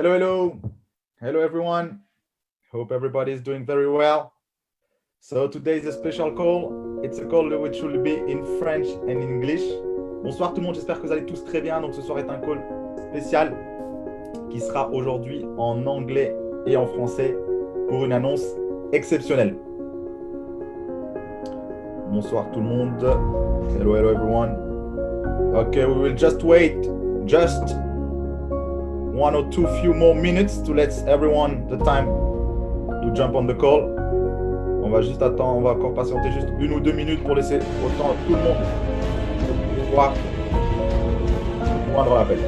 Hello, hello. Hello, everyone. Hope everybody is doing very well. So today is a special call. It's a call which will be in French and in English. Bonsoir tout le monde, j'espère que vous allez tous très bien. Donc ce soir est un call spécial qui sera aujourd'hui en anglais et en français pour une annonce exceptionnelle. Bonsoir tout le monde. Hello, hello everyone. Okay, we will just wait just one or two few more minutes to let everyone the time to jump on the call. On va juste attendre, on va encore patienter juste 1 ou 2 minutes pour laisser autant à tout le monde pouvoir prendre l'appel.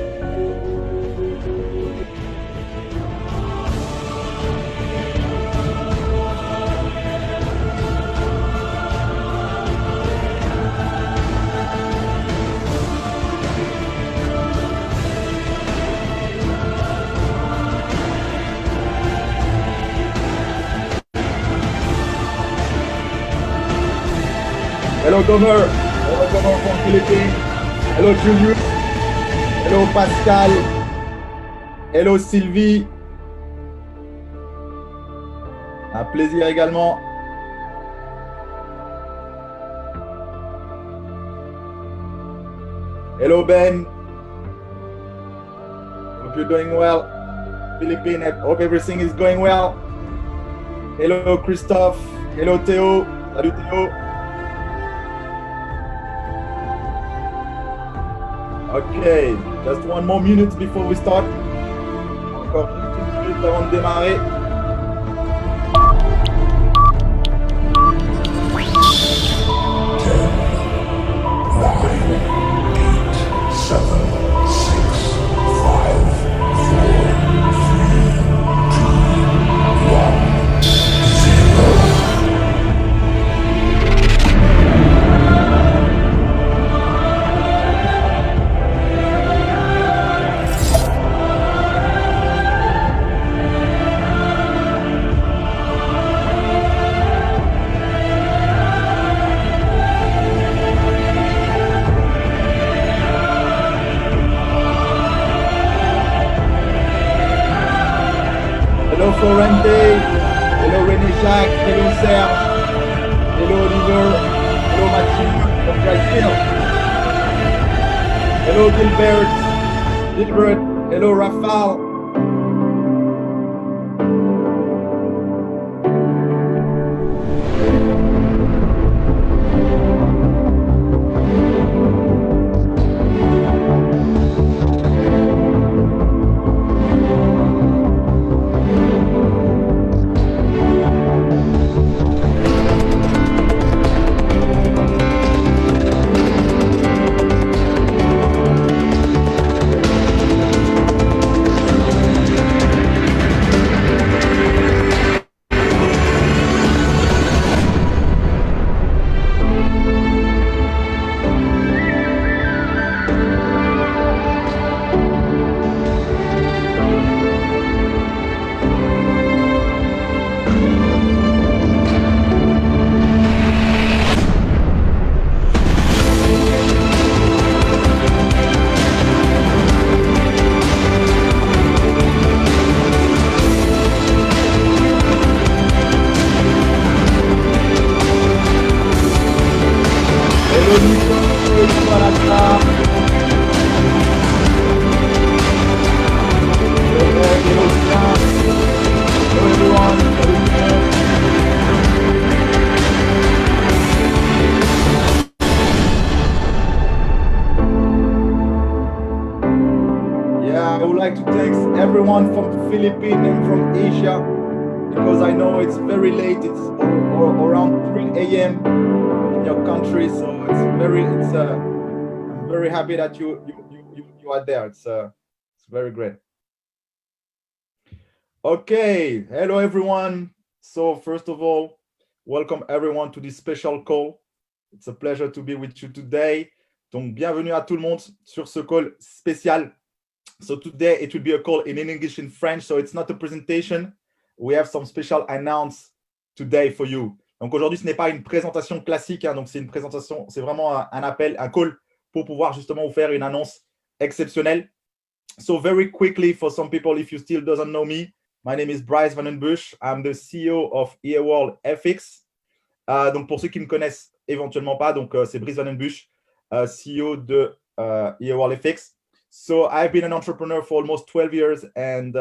Hello Gomer, hello Gomer from Philippines, hello Julius, hello Pascal, hello Sylvie. Un plaisir également. Hello Ben. Hope you're doing well. Philippines, I hope everything is going well. Hello Christophe. Hello Théo. Salut Théo. Okay, just 1 more minute before we start. Encore une petite minute avant de démarrer. Hello Florente, hello René Jacques, hello Serge, hello Oliver, hello Mathieu from Brazil, hello Gilbert, hello Rafal. I would like to thank everyone from the Philippines and from Asia because I know it's very late. It's around 3 a.m. in your country, so I'm very happy that you are there. It's very great. Okay, hello everyone. So first of all, welcome everyone to this special call. It's a pleasure to be with you today. Donc bienvenue à tout le monde sur ce call spécial. So today it will be a call in English and French, so it's not a presentation. We have some special announce today for you. Donc aujourd'hui, ce n'est pas une présentation classique, hein, donc c'est une présentation, c'est vraiment un appel, un call pour pouvoir justement vous faire une annonce exceptionnelle. So very quickly, for some people, if you still doesn't know me, my name is Bryce Van Den Bussche. I'm the CEO of EA World FX. Donc pour ceux qui me connaissent éventuellement pas, donc c'est Brice Van Den Bussche, CEO de EA World FX. So I've been an entrepreneur for almost 12 years, and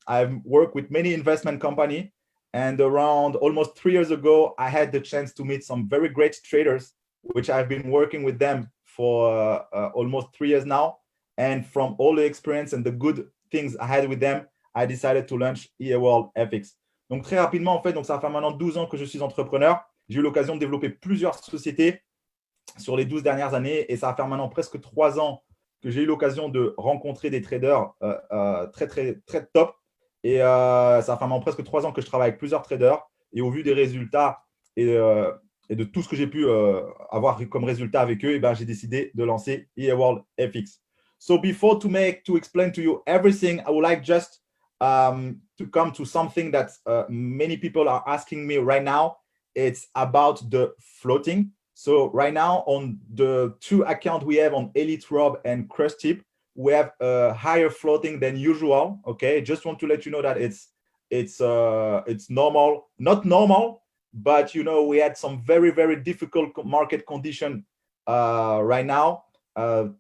I've worked with many investment companies. And around almost 3 years ago, I had the chance to meet some very great traders, which I've been working with them for almost 3 years now. And from all the experience and the good things I had with them, I decided to launch EA World FX. Donc très rapidement, en fait, donc ça fait maintenant 12 ans que je suis entrepreneur. J'ai eu l'occasion de développer plusieurs sociétés sur les 12 dernières années, et ça va faire maintenant presque 3 ans que j'ai eu l'occasion de rencontrer des traders très top. Et ça va faire maintenant presque 3 ans que je travaille avec plusieurs traders. Et au vu des résultats et de tout ce que j'ai pu avoir comme résultat avec eux, j'ai décidé de lancer EA World FX. So before to explain to you everything, I would like just to come to something that many people are asking me right now. It's about the floating. So right now on the 2 accounts we have on EliteRob and Crushtip, we have a higher floating than usual. Okay, just want to let you know that it's normal, not normal, but you know, we had some very difficult market condition right now.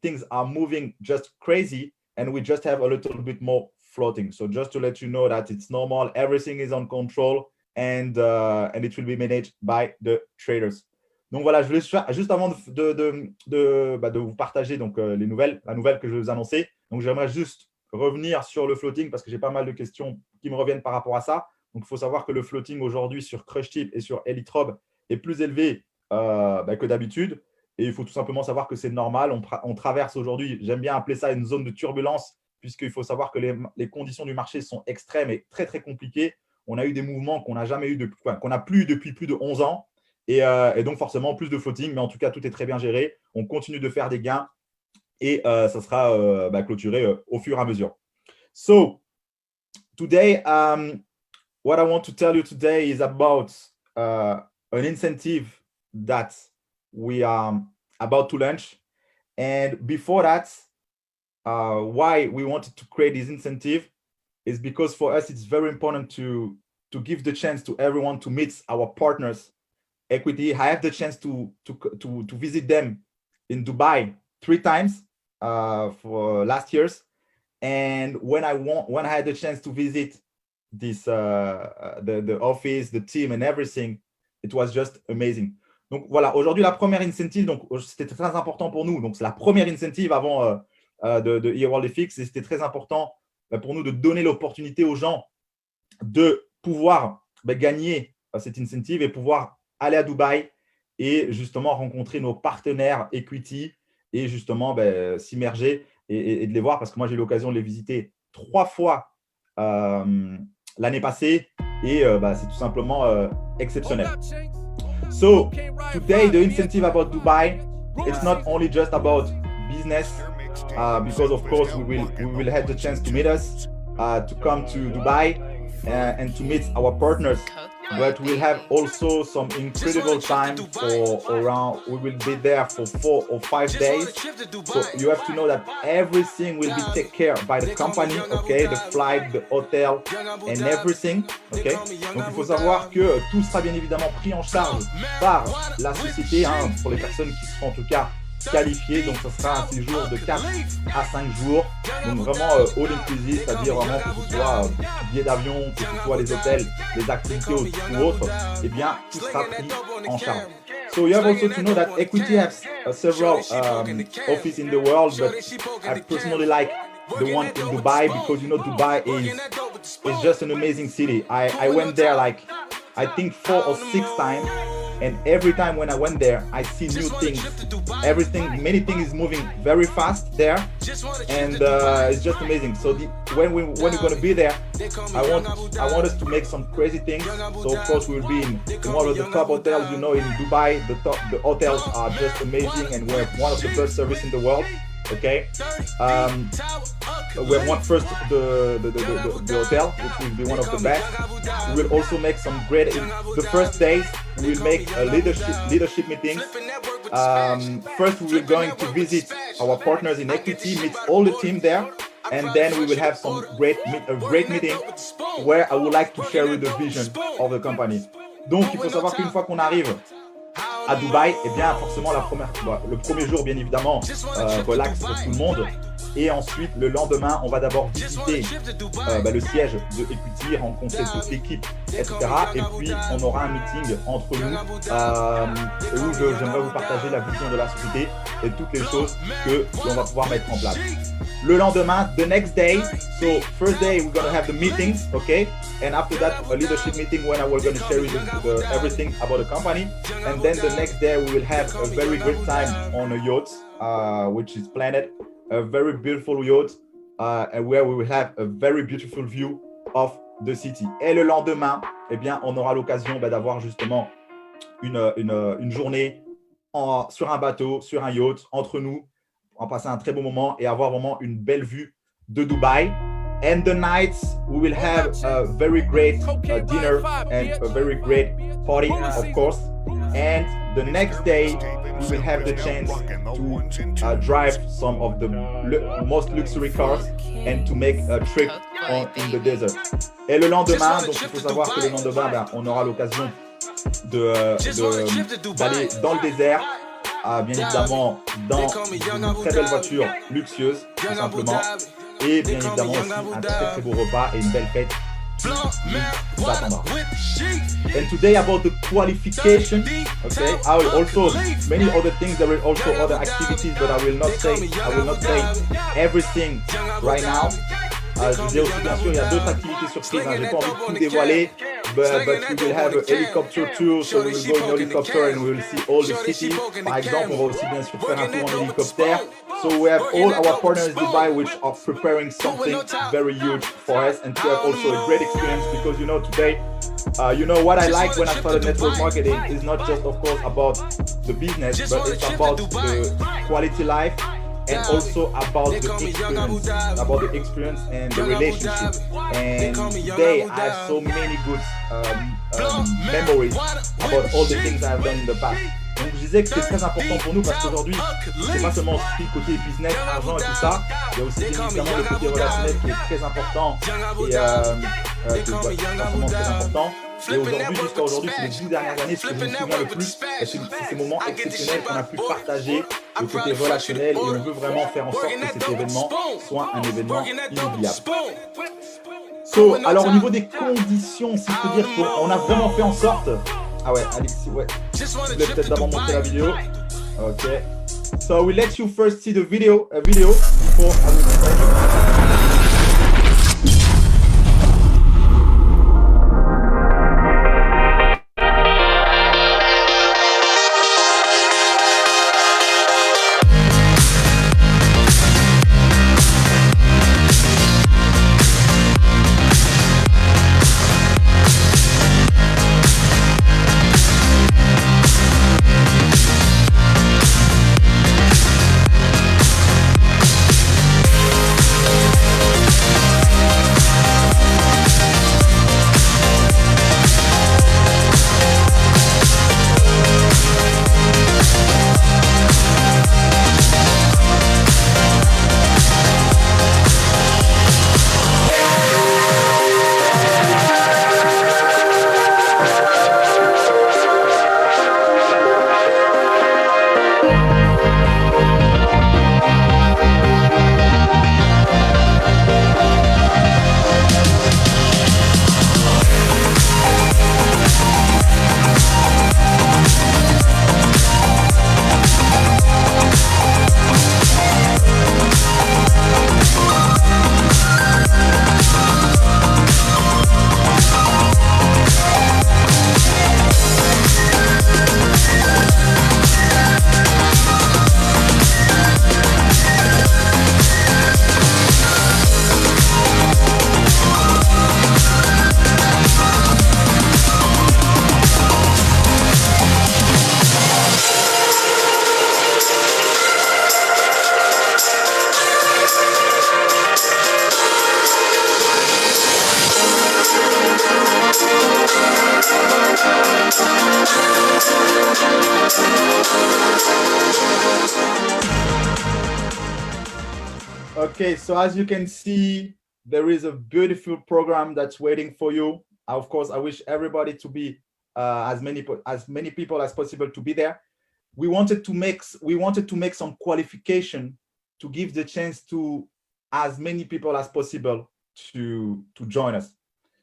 Things are moving just crazy, and we just have a little bit more floating. So just to let you know that it's normal, everything is on control, and it will be managed by the traders. Donc voilà, je voulais juste avant de vous partager donc, la nouvelle que je vais vous annoncer. Donc j'aimerais juste revenir sur le floating parce que j'ai pas mal de questions qui me reviennent par rapport à ça. Donc il faut savoir que le floating aujourd'hui sur Crushtip et sur EliteRob est plus élevé que d'habitude. Et il faut tout simplement savoir que c'est normal. On traverse aujourd'hui, j'aime bien appeler ça une zone de turbulence, puisqu'il faut savoir que les conditions du marché sont extrêmes et très compliquées. On a eu des mouvements qu'on n'a jamais eu qu'on n'a plus depuis plus de 11 ans. Et donc forcément plus de floating, mais en tout cas tout est très bien géré. On continue de faire des gains et ça sera clôturé au fur et à mesure. So today, what I want to tell you today is about an incentive that we are about to launch. And before that, why we wanted to create this incentive is because for us it's very important to give the chance to everyone to meet our partners. Equity. I have the chance to visit them in Dubai 3 times for last years, and when I had the chance to visit this the office, the team, and everything, it was just amazing. Donc voilà, aujourd'hui la première incentive, donc c'était très important pour nous. Donc c'est la première incentive avant de EA World FX, et c'était très important pour nous de donner l'opportunité aux gens de pouvoir gagner cette incentive et pouvoir aller à Dubaï et justement rencontrer nos partenaires equity et justement s'immerger et de les voir, parce que moi j'ai eu l'occasion de les visiter 3 fois l'année passée et c'est tout simplement exceptionnel. So today the incentive about Dubai, it's not only just about business, because of course we will have the chance to meet us, to come to Dubai and to meet our partners. But we'll have also some incredible time for around, we will be there for 4 or 5 days. So you have to know that everything will be taken care by the company, okay? The flight, the hotel, and everything, okay? Donc il faut savoir que tout sera bien évidemment pris en charge par la société, hein, pour les personnes qui seront en tout cas qualifiées. Donc ce sera un séjour de 4 à 5 jours, donc vraiment all inclusive, c'est-à-dire vraiment que ce soit billets d'avion, que ce soit les hôtels, les activités ou autres, eh bien tout sera pris en charge. So you have also to know that Equity has several offices in the world, but I personally like the one in Dubai because you know Dubai is just an amazing city. I went there like I think 4 or 6 times. And every time when I went there, I see new things. Many things is moving very fast there, and it's just amazing. So when we're gonna be there, I want us to make some crazy things. So of course we will be in one of the top hotels. You know, in Dubai, the hotels are just amazing, and we have one of the best service in the world. Okay, we have first the hotel, which will be one of the best. We will also make some great. The first days we will make a leadership meetings. First we will going to visit our partners in Equity, meet all the team there, and then we will have some great meeting where I would like to share with the vision of the company. Donc, il faut savoir qu'une fois qu'on arrive à Dubaï, eh bien, forcément, le premier jour, bien évidemment, relax pour tout le monde. Et ensuite, le lendemain, on va d'abord visiter le siège de Equity, rencontrer toute l'équipe, etc. Et puis, on aura un meeting entre nous où j'aimerais vous partager la vision de la société et toutes les choses que l'on va pouvoir mettre en place. Le lendemain, the next day, so first day, we're going to have the meetings, okay? And after that, a leadership meeting when we're going to share everything about the company. And then the next day, we will have a very great time on a yacht, which is planned. A very beautiful yacht and where we will have a very beautiful view of the city. Et le lendemain, eh bien, on aura l'occasion d'avoir justement une journée sur un bateau, sur un yacht, entre nous, en passer un très bon moment et avoir vraiment une belle vue de Dubaï. And the nights, we will have a very great dinner and a very great party, of course. And the next day, we will have the chance to drive some of the most luxury cars and to make a trip in the desert. Et le lendemain, donc il faut savoir que le lendemain, on aura l'occasion d'aller dans le désert, bien évidemment dans une très belle voiture luxueuse, tout simplement. Et bien évidemment aussi un très très beau repas et une belle fête qui nous attendra. And today about the qualification, okay, I will also many other things, there will also other activities, but I will not say everything right now. Je disais aussi bien sûr il y a d'autres activités surprises, j'ai pas envie de tout dévoiler, but we will have a helicopter tour, so we will go in helicopter and we will see all the city. Par exemple, on va aussi bien sûr faire un tour en hélicoptère. So we have all our partners in Dubai which are preparing something very huge for us and to have also a great experience because you know today, what I like when I started network marketing is not just of course about the business, but it's about the quality life and also about the experience and the relationship. And today I have so many good memories about all the things I have done in the past. Donc je disais que c'est très important pour nous parce qu'aujourd'hui, c'est pas seulement le côté business, argent et tout ça, il y a aussi bien évidemment le côté relationnel qui est très important et forcément très important. Et aujourd'hui, jusqu'à aujourd'hui, c'est les 10 dernières années, ce que je me souviens le plus, et c'est ces moments exceptionnels qu'on a pu partager, le côté relationnel, et on veut vraiment faire en sorte que cet événement soit un événement inoubliable. Alors au niveau des conditions, si je peux dire qu'on a vraiment fait en sorte. Ah ouais, Alexis, ouais. Je voulais peut-être d'abord montrer la vidéo. Ok. So we let you first see the video before I will explain it. Okay, so as you can see, there is a beautiful program that's waiting for you. Of course, I wish everybody to be as many people as possible to be there. We wanted to make some qualification to give the chance to as many people as possible to join us.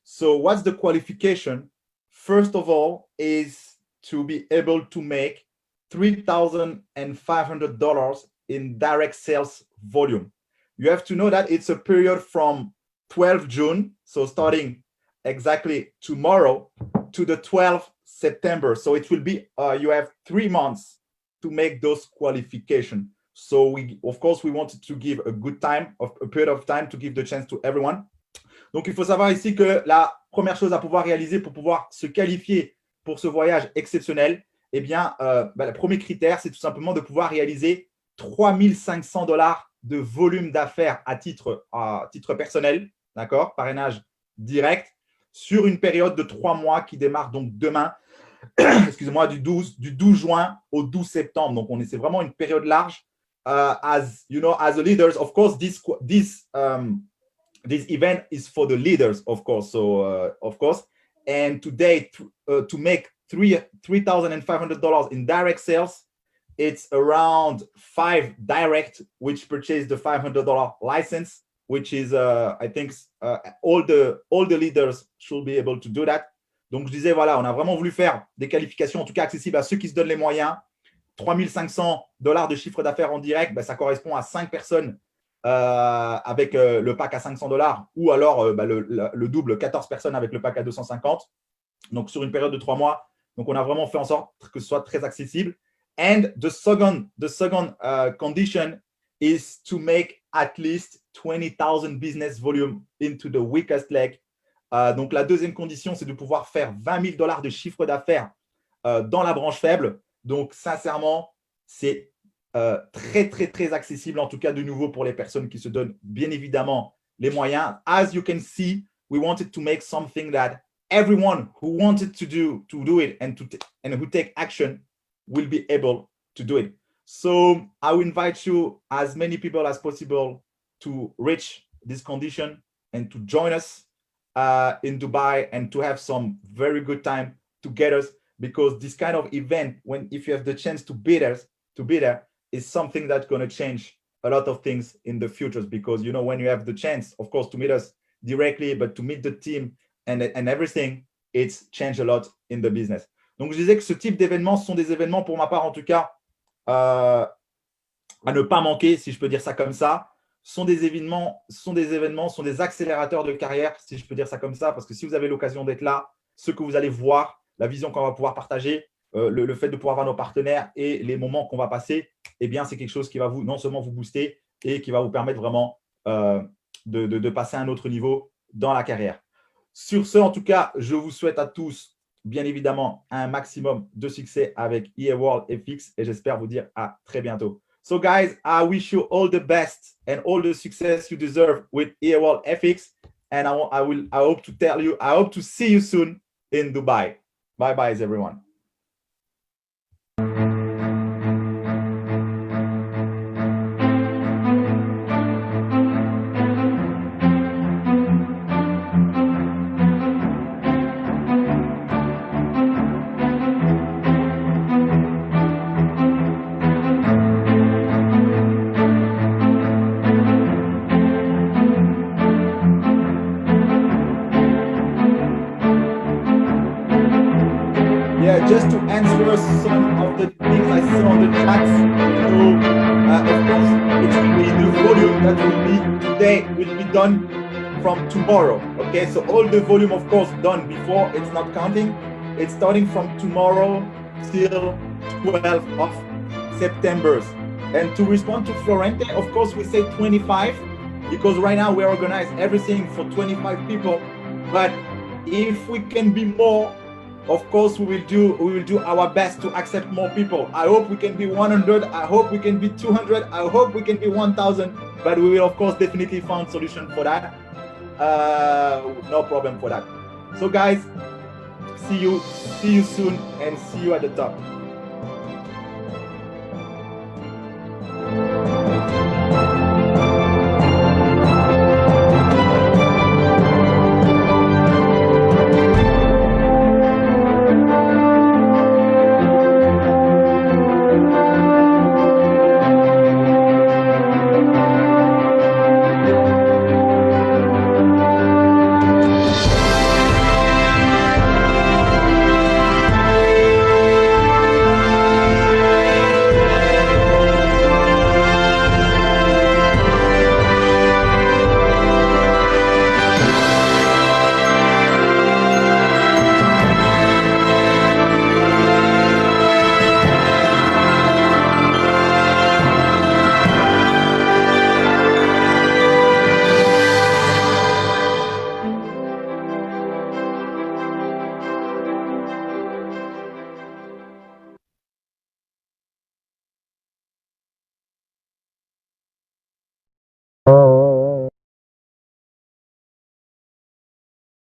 So what's the qualification? First of all, is to be able to make $3,500 in direct sales volume. You have to know that it's a period from 12 June, so starting exactly tomorrow, to the 12th September. So it will be, you have 3 months to make those qualifications. So we wanted to give a period of time to give the chance to everyone. Donc, il faut savoir ici que la première chose à pouvoir réaliser pour pouvoir se qualifier pour ce voyage exceptionnel, eh bien, le premier critère, c'est tout simplement de pouvoir réaliser $3,500 de volume d'affaires à titre personnel, d'accord, parrainage direct, sur une période de 3 mois qui démarre donc demain, excusez-moi, du 12 juin au 12 septembre. Donc, c'est vraiment une période large. As you know, as the leaders, of course, this event is for the leaders, of course. So, of course, and today to make $3,500 in direct sales, it's around 5 direct, which purchase the $500 license, which is, I think, all the leaders should be able to do that. Donc, je disais, voilà, on a vraiment voulu faire des qualifications, en tout cas accessibles à ceux qui se donnent les moyens. $3,500 de chiffre d'affaires en direct, ça correspond à 5 personnes avec le pack à $500, ou alors le double, 14 personnes avec le pack à 250. Donc, sur une période de 3 mois. Donc, on a vraiment fait en sorte que ce soit très accessible. And the second condition is to make at least 20,000 business volume into the weakest leg. Donc, la deuxième condition, c'est de pouvoir faire $20,000 de chiffre d'affaires dans la branche faible. Donc, sincèrement, c'est très, très, très accessible, en tout cas de nouveau pour les personnes qui se donnent bien évidemment les moyens. As you can see, we wanted to make something that everyone who wanted to do it and who take action will be able to do it. So I will invite you, as many people as possible, to reach this condition and to join us in Dubai and to have some very good time together, because this kind of event, if you have the chance to be there, is something that's going to change a lot of things in the futures. Because, you know, when you have the chance, of course, to meet us directly, but to meet the team and everything, it's changed a lot in the business. Donc, je disais que ce type d'événements sont des événements, pour ma part en tout cas, à ne pas manquer, si je peux dire ça comme ça. Sont des accélérateurs de carrière, si je peux dire ça comme ça, parce que si vous avez l'occasion d'être là, ce que vous allez voir, la vision qu'on va pouvoir partager, le fait de pouvoir voir nos partenaires et les moments qu'on va passer, eh bien, c'est quelque chose qui va non seulement vous booster et qui va vous permettre vraiment de passer à un autre niveau dans la carrière. Sur ce, en tout cas, je vous souhaite à tous, bien évidemment, un maximum de succès avec EA World FX et j'espère vous dire à très bientôt. So guys, I wish you all the best and all the success you deserve with EA World FX, and I hope to see you soon in Dubai. Bye bye, everyone. Just to answer some of the things I saw on the chats, of course, it's the volume that will be today will be done from tomorrow. Okay, so all the volume, of course, done before, it's not counting. It's starting from tomorrow till 12th of September. And to respond to Florente, of course, we say 25 because right now we organize everything for 25 people. But if we can be more, of course, we will do our best to accept more people. I hope we can be 100. I hope we can be 200. I hope we can be 1,000. But we will, of course, definitely find solution for that. No problem for that. So, guys, see you soon and see you at the top. ouais, ouais,